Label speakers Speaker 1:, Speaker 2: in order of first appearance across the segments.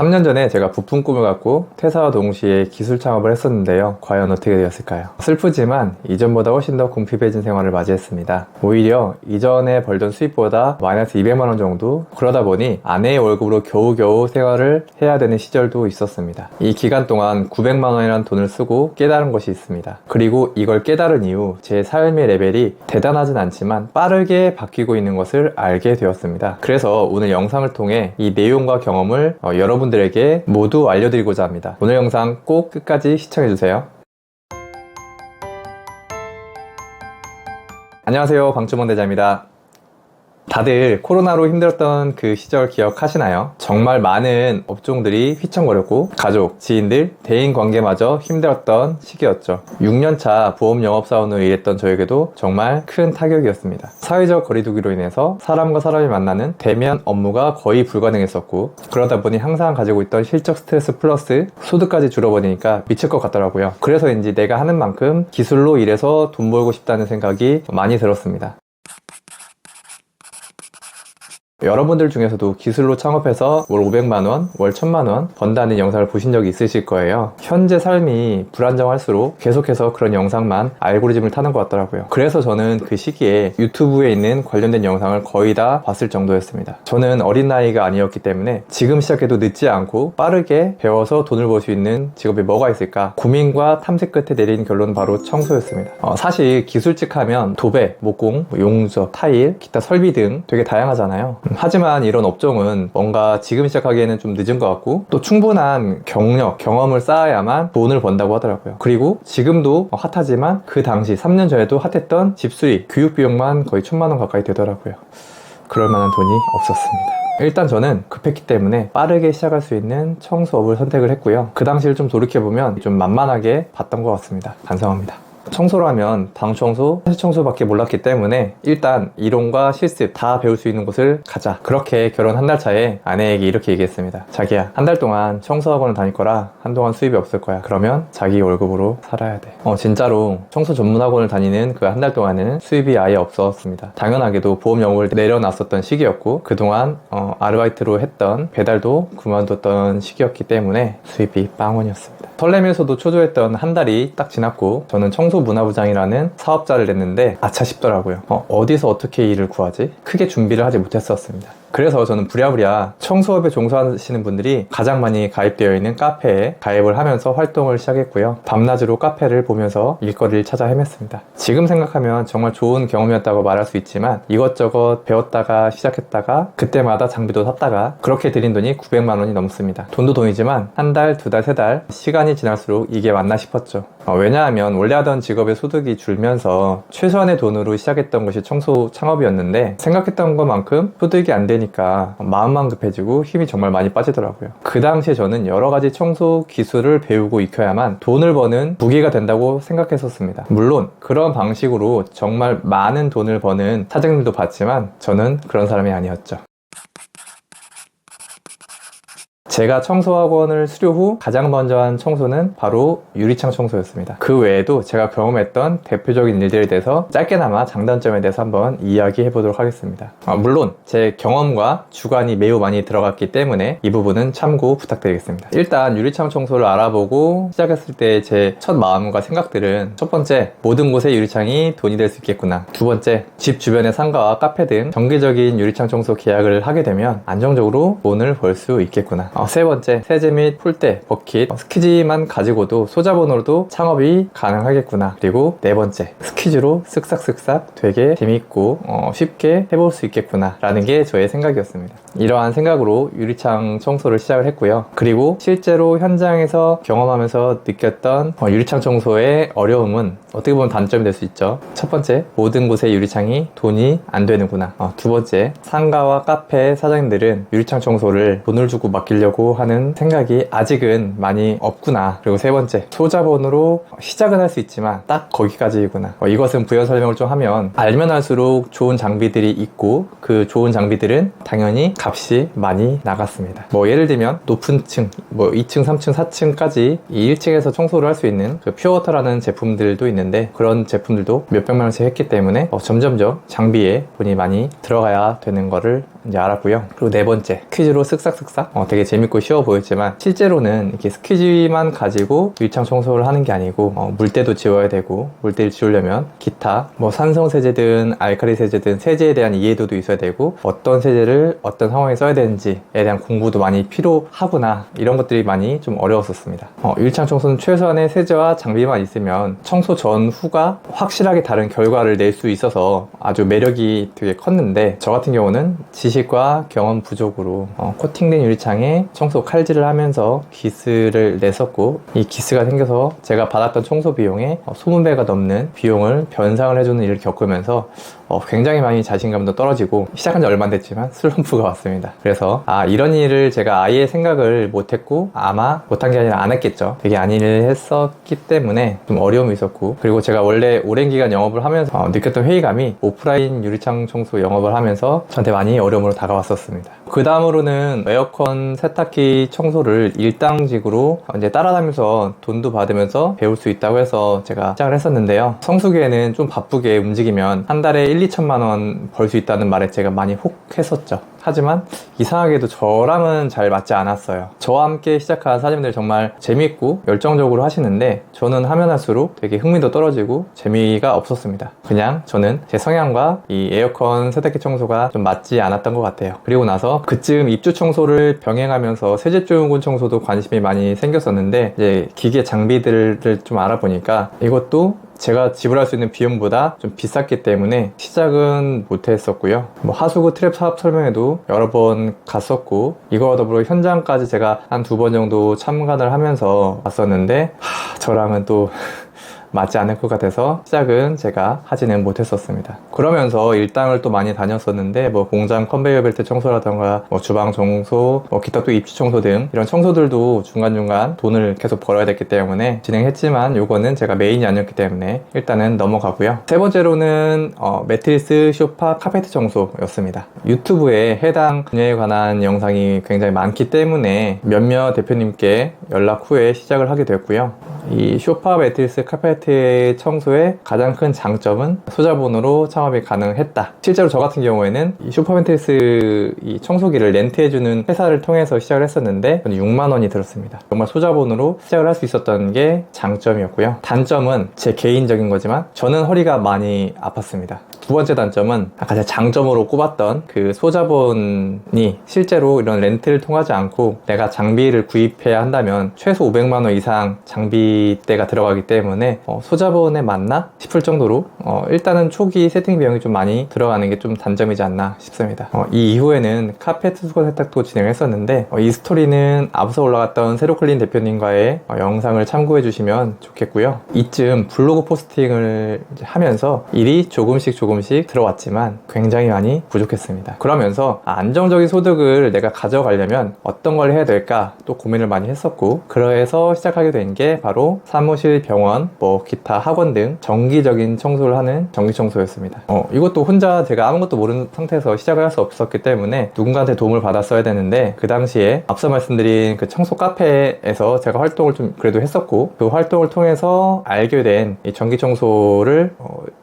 Speaker 1: 3년 전에 제가 부품 꿈을 갖고 퇴사와 동시에 기술 창업을 했었는데요. 과연 어떻게 되었을까요? 슬프지만 이전보다 훨씬 더 궁핍해진 생활을 맞이했습니다. 오히려 이전에 벌던 수입보다 마이너스 200만 원 정도, 그러다 보니 아내의 월급으로 겨우겨우 생활을 해야 되는 시절도 있었습니다. 이 기간 동안 900만 원이라는 돈을 쓰고 깨달은 것이 있습니다. 그리고 이걸 깨달은 이후 제 삶의 레벨이 대단하진 않지만 빠르게 바뀌고 있는 것을 알게 되었습니다. 그래서 오늘 영상을 통해 이 내용과 경험을 여러분들에게 모두 알려드리고자 합니다. 오늘 영상 꼭 끝까지 시청해주세요. 안녕하세요, 방주몽대자입니다. 다들 코로나로 힘들었던 그 시절 기억하시나요? 정말 많은 업종들이 휘청거렸고 가족, 지인들, 대인관계마저 힘들었던 시기였죠. 6년차 보험 영업사원으로 일했던 저에게도 정말 큰 타격이었습니다. 사회적 거리두기로 인해서 사람과 사람이 만나는 대면 업무가 거의 불가능했었고, 그러다 보니 항상 가지고 있던 실적 스트레스 플러스 소득까지 줄어버리니까 미칠 것 같더라고요. 그래서인지 내가 하는 만큼 기술로 일해서 돈 벌고 싶다는 생각이 많이 들었습니다. 여러분들 중에서도 기술로 창업해서 월 500만원, 월 1000만원 번다는 영상을 보신 적이 있으실 거예요. 현재 삶이 불안정할수록 계속해서 그런 영상만 알고리즘을 타는 것 같더라고요. 그래서 저는 그 시기에 유튜브에 있는 관련된 영상을 거의 다 봤을 정도였습니다. 저는 어린 나이가 아니었기 때문에 지금 시작해도 늦지 않고 빠르게 배워서 돈을 벌 수 있는 직업이 뭐가 있을까 고민과 탐색 끝에 내린 결론은 바로 청소였습니다. 사실 기술직 하면 도배, 목공, 용접, 타일, 기타 설비 등 되게 다양하잖아요. 하지만 이런 업종은 뭔가 지금 시작하기에는 좀 늦은 것 같고, 또 충분한 경력, 경험을 쌓아야만 돈을 번다고 하더라고요. 그리고 지금도 핫하지만 그 당시 3년 전에도 핫했던 집수리, 교육비용만 거의 1000만 원 가까이 되더라고요. 그럴 만한 돈이 없었습니다. 일단 저는 급했기 때문에 빠르게 시작할 수 있는 청소업을 선택을 했고요. 그 당시를 좀 돌이켜보면 좀 만만하게 봤던 것 같습니다. 반성합니다. 청소라면 방청소, 세청소밖에 몰랐기 때문에 일단 이론과 실습 다 배울 수 있는 곳을 가자. 그렇게 결혼 한 달 차에 아내에게 이렇게 얘기했습니다. 자기야, 한 달 동안 청소학원을 다닐 거라 한동안 수입이 없을 거야. 그러면 자기 월급으로 살아야 돼. 진짜로 청소 전문학원을 다니는 그 한 달 동안에는 수입이 아예 없었습니다. 당연하게도 보험 영업을 내려놨었던 시기였고, 그동안 아르바이트로 했던 배달도 그만뒀던 시기였기 때문에 수입이 빵원이었습니다. 설레면서도 초조했던 한 달이 딱 지났고, 저는 청소문화부장이라는 사업자를 냈는데 아차 싶더라고요. 어디서 어떻게 일을 구하지? 크게 준비를 하지 못했었습니다. 그래서 저는 부랴부랴 청소업에 종사하시는 분들이 가장 많이 가입되어 있는 카페에 가입을 하면서 활동을 시작했고요. 밤낮으로 카페를 보면서 일거리를 찾아 헤맸습니다. 지금 생각하면 정말 좋은 경험이었다고 말할 수 있지만, 이것저것 배웠다가 시작했다가 그때마다 장비도 샀다가 그렇게 들인 돈이 900만 원이 넘습니다. 돈도 돈이지만 한 달, 두 달, 세 달 시간이 지날수록 이게 맞나 싶었죠. 왜냐하면 원래 하던 직업의 소득이 줄면서 최소한의 돈으로 시작했던 것이 청소 창업이었는데, 생각했던 것만큼 소득이 안 되니까 마음만 급해지고 힘이 정말 많이 빠지더라고요. 그 당시에 저는 여러 가지 청소 기술을 배우고 익혀야만 돈을 버는 무기가 된다고 생각했었습니다. 물론 그런 방식으로 정말 많은 돈을 버는 사장님도 봤지만 저는 그런 사람이 아니었죠. 제가 청소학원을 수료 후 가장 먼저 한 청소는 바로 유리창 청소였습니다. 그 외에도 제가 경험했던 대표적인 일들에 대해서 짧게나마 장단점에 대해서 한번 이야기해 보도록 하겠습니다. 물론 제 경험과 주관이 매우 많이 들어갔기 때문에 이 부분은 참고 부탁드리겠습니다. 일단 유리창 청소를 알아보고 시작했을 때 제 첫 마음과 생각들은, 첫 번째, 모든 곳에 유리창이 돈이 될 수 있겠구나. 두 번째, 집 주변의 상가와 카페 등 정기적인 유리창 청소 계약을 하게 되면 안정적으로 돈을 벌 수 있겠구나. 세 번째, 세제 및 풀때, 버킷, 스키지만 가지고도 소자본으로도 창업이 가능하겠구나. 그리고 네 번째, 스키즈로 쓱싹쓱싹 되게 재밌고 쉽게 해볼 수 있겠구나 라는 게 저의 생각이었습니다. 이러한 생각으로 유리창 청소를 시작을 했고요. 그리고 실제로 현장에서 경험하면서 느꼈던 유리창 청소의 어려움은 어떻게 보면 단점이 될 수 있죠. 첫 번째, 모든 곳에 유리창이 돈이 안 되는구나. 두 번째, 상가와 카페 사장님들은 유리창 청소를 돈을 주고 맡기려고 하는 생각이 아직은 많이 없구나. 그리고 세 번째, 소자본으로 시작은 할 수 있지만 딱 거기까지이구나. 이것은 부연 설명을 좀 하면, 알면 할수록 좋은 장비들이 있고 그 좋은 장비들은 당연히 값이 많이 나갔습니다. 예를 들면 높은 층, 2층, 3층, 4층까지 이 1층에서 청소를 할 수 있는 그 퓨어워터라는 제품들도 있는데, 그런 제품들도 몇백만 원씩 했기 때문에 점점점 장비에 돈이 많이 들어가야 되는 거를 이제 알았고요. 그리고 네 번째, 퀴즈로 쓱싹쓱싹 되게 재밌게 재밌고 쉬워 보였지만 실제로는 이렇게 스퀴지만 가지고 유리창 청소를 하는 게 아니고 물때도 지워야 되고, 물때를 지우려면 기타 뭐 산성 세제든 알칼리 세제든 세제에 대한 이해도도 있어야 되고, 어떤 세제를 어떤 상황에 써야 되는지에 대한 공부도 많이 필요하구나, 이런 것들이 많이 좀 어려웠었습니다. 유리창 청소는 최소한의 세제와 장비만 있으면 청소 전후가 확실하게 다른 결과를 낼 수 있어서 아주 매력이 되게 컸는데, 저 같은 경우는 지식과 경험 부족으로 코팅된 유리창에 청소 칼질을 하면서 기스를 냈었고, 이 기스가 생겨서 제가 받았던 청소 비용에 20배가 넘는 비용을 변상을 해주는 일을 겪으면서 굉장히 많이 자신감도 떨어지고, 시작한 지 얼마 안 됐지만 슬럼프가 왔습니다. 그래서 이런 일을 제가 아예 생각을 못했고, 아마 못한 게 아니라 안 했겠죠. 되게 안 일을 했었기 때문에 좀 어려움이 있었고, 그리고 제가 원래 오랜 기간 영업을 하면서 느꼈던 회의감이 오프라인 유리창 청소 영업을 하면서 저한테 많이 어려움으로 다가왔었습니다. 그 다음으로는 에어컨 세탁기 청소를 일당직으로 이제 따라다니면서 돈도 받으면서 배울 수 있다고 해서 제가 시작을 했었는데요. 성수기에는 좀 바쁘게 움직이면 한 달에 1-2천만 원 벌 수 있다는 말에 제가 많이 혹했었죠. 하지만 이상하게도 저랑은 잘 맞지 않았어요. 저와 함께 시작한 사장님들 정말 재밌고 열정적으로 하시는데, 저는 하면 할수록 되게 흥미도 떨어지고 재미가 없었습니다. 그냥 저는 제 성향과 이 에어컨 세탁기 청소가 좀 맞지 않았던 것 같아요. 그리고 나서 그쯤 입주 청소를 병행하면서 세제조용군 청소도 관심이 많이 생겼었는데, 이제 기계 장비들을 좀 알아보니까 이것도 제가 지불할 수 있는 비용보다 좀 비쌌기 때문에 시작은 못했었고요. 뭐 하수구 트랩 사업 설명회도 여러 번 갔었고, 이거와 더불어 현장까지 제가 한 2번 정도 참관을 하면서 왔었는데, 저랑은 또 맞지 않을 것 같아서 시작은 제가 하지는 못했었습니다. 그러면서 일당을 또 많이 다녔었는데, 뭐 공장 컨베이어 벨트 청소라던가 뭐 주방 청소, 뭐 기타 또 입주 청소 등 이런 청소들도 중간중간 돈을 계속 벌어야 됐기 때문에 진행했지만, 요거는 제가 메인이 아니었기 때문에 일단은 넘어가고요. 세 번째로는 매트리스, 소파, 카페트 청소였습니다. 유튜브에 해당 분야에 관한 영상이 굉장히 많기 때문에 몇몇 대표님께 연락 후에 시작을 하게 됐고요. 이 소파, 매트리스, 카페트 청소의 가장 큰 장점은 소자본으로 창업이 가능했다. 실제로 저 같은 경우에는 이 소파, 매트리스 이 청소기를 렌트해주는 회사를 통해서 시작을 했었는데 6만 원이 들었습니다. 정말 소자본으로 시작을 할 수 있었던 게 장점이었고요. 단점은 제 개인적인 거지만 저는 허리가 많이 아팠습니다. 두 번째 단점은 아까 제가 장점으로 꼽았던 그 소자본이 실제로 이런 렌트를 통하지 않고 내가 장비를 구입해야 한다면 최소 500만 원 이상 장비대가 들어가기 때문에 소자본에 맞나 싶을 정도로 일단은 초기 세팅 비용이 좀 많이 들어가는 게 좀 단점이지 않나 싶습니다. 이 이후에는 카페트 수거 세탁도 진행했었는데 이 스토리는 앞서 올라갔던 세로클린 대표님과의 영상을 참고해 주시면 좋겠고요. 이쯤 블로그 포스팅을 하면서 일이 조금씩 들어왔지만 굉장히 많이 부족했습니다. 그러면서 안정적인 소득을 내가 가져가려면 어떤 걸 해야 될까 또 고민을 많이 했었고, 그래서 시작하게 된 게 바로 사무실, 병원, 뭐 기타 학원 등 정기적인 청소를 하는 정기청소였습니다. 이것도 혼자 제가 아무것도 모르는 상태에서 시작을 할 수 없었기 때문에 누군가한테 도움을 받았어야 되는데, 그 당시에 앞서 말씀드린 그 청소 카페에서 제가 활동을 좀 그래도 했었고, 그 활동을 통해서 알게 된 이 정기청소를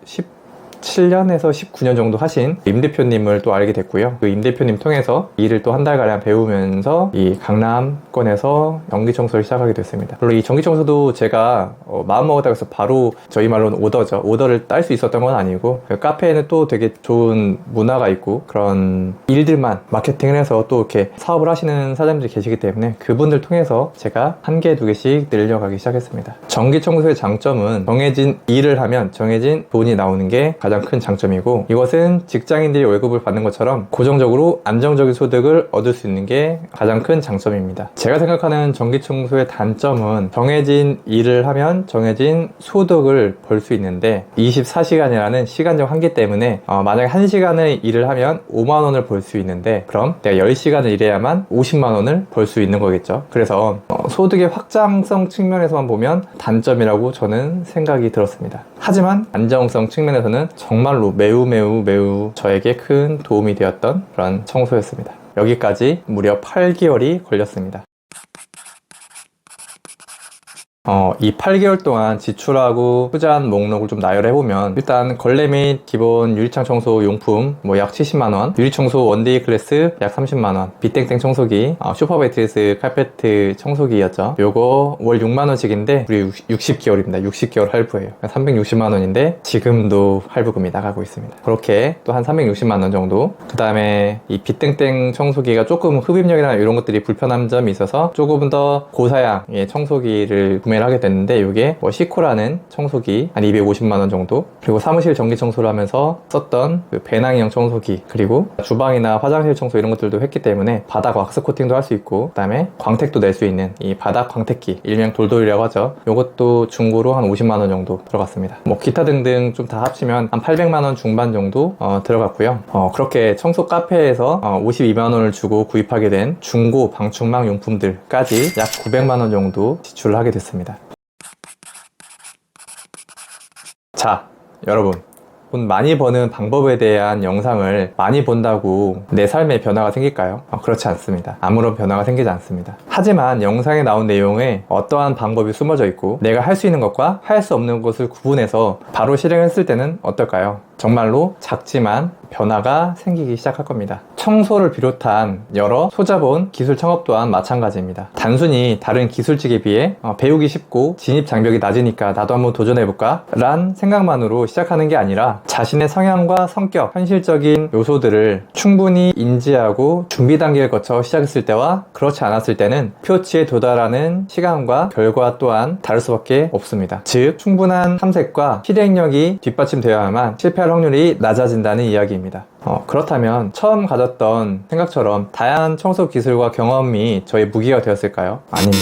Speaker 1: 17년에서 19년 정도 하신 임 대표님을 또 알게 됐고요. 그 임 대표님 통해서 일을 또 한 달가량 배우면서 이 강남권에서 전기청소를 시작하게 됐습니다. 물론 이 전기청소도 제가 마음먹었다고 해서 바로 저희 말로는 오더죠. 오더를 딸 수 있었던 건 아니고, 그 카페에는 또 되게 좋은 문화가 있고 그런 일들만 마케팅을 해서 또 이렇게 사업을 하시는 사장님들이 계시기 때문에 그분들 통해서 제가 한 개, 두 개씩 늘려가기 시작했습니다. 전기청소의 장점은 정해진 일을 하면 정해진 돈이 나오는 게 가장 큰 장점이고, 이것은 직장인들이 월급을 받는 것처럼 고정적으로 안정적인 소득을 얻을 수 있는 게 가장 큰 장점입니다. 제가 생각하는 전기청소의 단점은 정해진 일을 하면 정해진 소득을 벌 수 있는데 24시간이라는 시간적 한계 때문에 만약에 1시간을 일을 하면 5만 원을 벌 수 있는데, 그럼 내가 10시간을 일해야만 50만 원을 벌 수 있는 거겠죠. 그래서 소득의 확장성 측면에서만 보면 단점이라고 저는 생각이 들었습니다. 하지만 안정성 측면에서는 정말로 매우 저에게 큰 도움이 되었던 그런 청소였습니다. 여기까지 무려 8개월이 걸렸습니다. 이 8개월 동안 지출하고 투자한 목록을 좀 나열해보면 일단 걸레 및 기본 유리창 청소 용품 약 70만원, 유리청소 원데이 클래스 약 30만원, 빗땡땡 청소기, 슈퍼배트리스 카페트 청소기였죠. 요거 월 6만원씩인데 우리 60개월입니다. 60개월 할부예요. 360만원인데 지금도 할부금이 나가고 있습니다. 그렇게 또 한 360만원 정도. 그 다음에 이 빗땡땡 청소기가 조금 흡입력이나 이런 것들이 불편한 점이 있어서 조금 더 고사양의 청소기를 구매를 하게 됐는데, 이게 시코라는 청소기 한 250만원 정도, 그리고 사무실 전기 청소를 하면서 썼던 그 배낭형 청소기, 그리고 주방이나 화장실 청소 이런 것들도 했기 때문에 바닥 왁스 코팅도 할 수 있고, 그 다음에 광택도 낼 수 있는 이 바닥 광택기, 일명 돌돌이라고 하죠. 요것도 중고로 한 50만원 정도 들어갔습니다. 기타 등등 좀 다 합치면 한 800만원 중반 정도 들어갔고요. 그렇게 청소 카페에서 52만원을 주고 구입하게 된 중고 방충망 용품들까지 약 900만원 정도 지출을 하게 됐습니다. 자, 여러분, 돈 많이 버는 방법에 대한 영상을 많이 본다고 내 삶에 변화가 생길까요? 그렇지 않습니다. 아무런 변화가 생기지 않습니다. 하지만 영상에 나온 내용에 어떠한 방법이 숨어져 있고 내가 할 수 있는 것과 할 수 없는 것을 구분해서 바로 실행했을 때는 어떨까요? 정말로 작지만 변화가 생기기 시작할 겁니다. 청소를 비롯한 여러 소자본 기술 창업 또한 마찬가지입니다. 단순히 다른 기술직에 비해 배우기 쉽고 진입 장벽이 낮으니까 나도 한번 도전해볼까? 란 생각만으로 시작하는 게 아니라 자신의 성향과 성격, 현실적인 요소들을 충분히 인지하고 준비 단계를 거쳐 시작했을 때와 그렇지 않았을 때는 표치에 도달하는 시간과 결과 또한 다를 수밖에 없습니다. 즉, 충분한 탐색과 실행력이 뒷받침되어야만 실패할 확률이 낮아진다는 이야기입니다. 그렇다면 처음 가졌던 생각처럼 다양한 청소 기술과 경험이 저의 무기가 되었을까요? 아닙니다.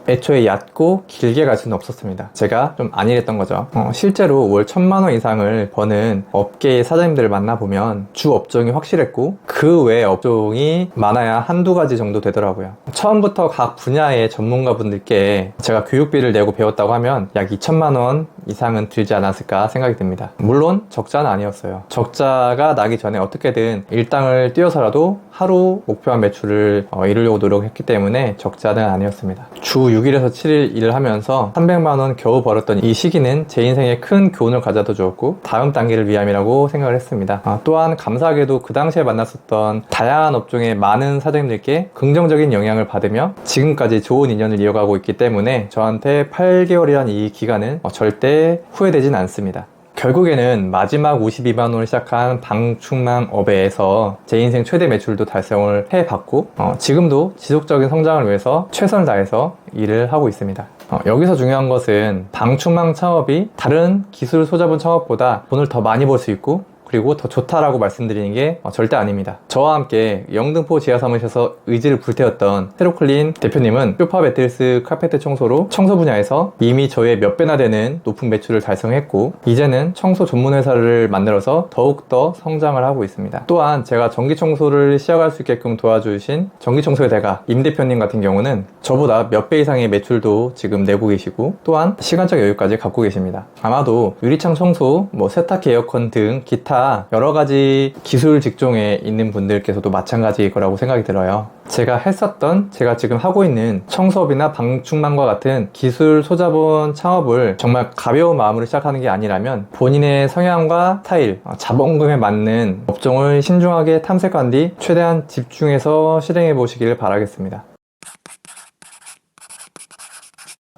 Speaker 1: 애초에 얕고 길게 갈 수는 없었습니다. 제가 좀 안일했던 거죠. 실제로 월 1000만원 이상을 버는 업계의 사장님들을 만나보면 주 업종이 확실했고 그 외 업종이 많아야 한두 가지 정도 되더라고요. 처음부터 각 분야의 전문가분들께 제가 교육비를 내고 배웠다고 하면 약 2천만원 이상은 들지 않았을까 생각이 듭니다. 물론 적자는 아니었어요. 적자가 나기 전에 어떻게든 일당을 띄워서라도 하루 목표한 매출을 이루려고 노력했기 때문에 적자는 아니었습니다. 주 6일에서 7일 일을 하면서 300만원 겨우 벌었던 이 시기는 제 인생에 큰 교훈을 가져다 주었고 다음 단계를 위함이라고 생각을 했습니다. 또한 감사하게도 그 당시에 만났었던 다양한 업종의 많은 사장님들께 긍정적인 영향을 받으며 지금까지 좋은 인연을 이어가고 있기 때문에 저한테 8개월이란 이 기간은 절대 후회되진 않습니다. 결국에는 마지막 52만원을 시작한 방충망업에서 제 인생 최대 매출도 달성을 해봤고 지금도 지속적인 성장을 위해서 최선을 다해서 일을 하고 있습니다. 여기서 중요한 것은 방충망 창업이 다른 기술 소자본 창업보다 돈을 더 많이 벌 수 있고 그리고 더 좋다라고 말씀드리는 게 절대 아닙니다. 저와 함께 영등포 지하사무실에서 의지를 불태웠던 헤로클린 대표님은 슈퍼 매트리스 카페트 청소로 청소 분야에서 이미 저의 몇 배나 되는 높은 매출을 달성했고 이제는 청소 전문 회사를 만들어서 더욱더 성장을 하고 있습니다. 또한 제가 전기 청소를 시작할 수 있게끔 도와주신 전기 청소의 대가 임 대표님 같은 경우는 저보다 몇 배 이상의 매출도 지금 내고 계시고 또한 시간적 여유까지 갖고 계십니다. 아마도 유리창 청소, 세탁기 에어컨 등 기타 여러 가지 기술 직종에 있는 분들께서도 마찬가지일 거라고 생각이 들어요. 제가 했었던, 제가 지금 하고 있는 청소업이나 방충망과 같은 기술 소자본 창업을 정말 가벼운 마음으로 시작하는 게 아니라면 본인의 성향과 스타일, 자본금에 맞는 업종을 신중하게 탐색한 뒤 최대한 집중해서 실행해 보시길 바라겠습니다.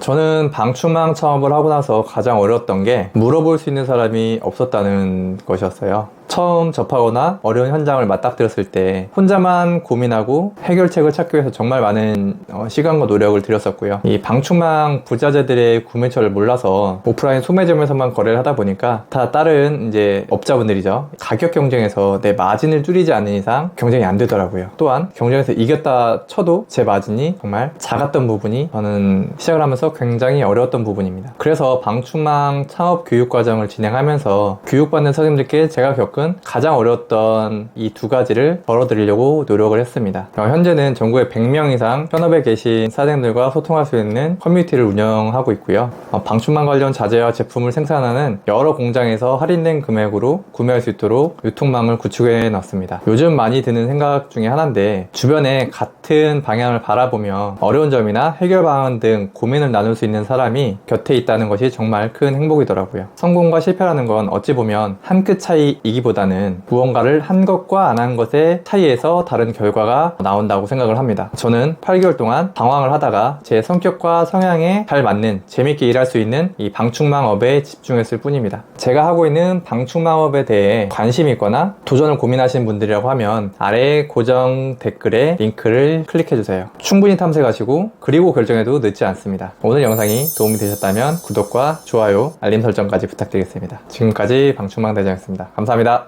Speaker 1: 저는 방충망 창업을 하고 나서 가장 어려웠던 게 물어볼 수 있는 사람이 없었다는 것이었어요. 처음 접하거나 어려운 현장을 맞닥뜨렸을 때 혼자만 고민하고 해결책을 찾기 위해서 정말 많은 시간과 노력을 들였었고요. 이 방충망 부자재들의 구매처를 몰라서 오프라인 소매점에서만 거래를 하다 보니까 다 다른 이제 업자분들이죠. 가격 경쟁에서 내 마진을 줄이지 않는 이상 경쟁이 안 되더라고요. 또한 경쟁에서 이겼다 쳐도 제 마진이 정말 작았던 부분이 저는 시작을 하면서 굉장히 어려웠던 부분입니다. 그래서 방충망 창업 교육 과정을 진행하면서 교육받는 선생님들께 제가 겪은 방식은 가장 어려웠던 이 두 가지를 덜어드리려고 노력을 했습니다. 현재는 전국에 100명 이상 현업에 계신 사장님들과 소통할 수 있는 커뮤니티를 운영하고 있고요. 방충망 관련 자재와 제품을 생산하는 여러 공장에서 할인된 금액으로 구매할 수 있도록 유통망을 구축해 놨습니다. 요즘 많이 드는 생각 중에 하나인데, 주변에 같은 방향을 바라보며 어려운 점이나 해결 방안 등 고민을 나눌 수 있는 사람이 곁에 있다는 것이 정말 큰 행복이더라고요. 성공과 실패라는 건 어찌 보면 한 끗 차이이기보다는 무언가를 한 것과 안 한 것의 차이에서 다른 결과가 나온다고 생각을 합니다. 저는 8개월 동안 방황을 하다가 제 성격과 성향에 잘 맞는 재밌게 일할 수 있는 이 방충망업에 집중했을 뿐입니다. 제가 하고 있는 방충망업에 대해 관심이 있거나 도전을 고민하시는 분들이라고 하면 아래 고정 댓글에 링크를 클릭해주세요. 충분히 탐색하시고 그리고 결정해도 늦지 않습니다. 오늘 영상이 도움이 되셨다면 구독과 좋아요, 알림 설정까지 부탁드리겠습니다. 지금까지 방충망 대장이었습니다. 감사합니다.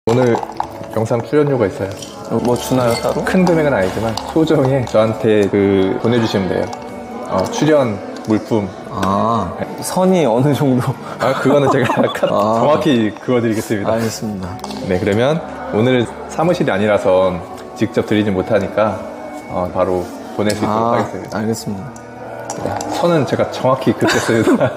Speaker 1: 오늘 영상 출연료가 있어요.
Speaker 2: 뭐 주나요 따로?
Speaker 1: 큰 금액은 아니지만 소정에 저한테 보내주시면 돼요. 출연 물품.
Speaker 2: 선이 어느 정도?
Speaker 1: 그거는 제가 정확히 그어드리겠습니다.
Speaker 2: 알겠습니다.
Speaker 1: 네, 그러면 오늘 사무실이 아니라서 직접 드리진 못하니까 바로 보낼 수 있도록 하겠습니다.
Speaker 2: 알겠습니다.
Speaker 1: 선은 제가 정확히 긋겠습니다.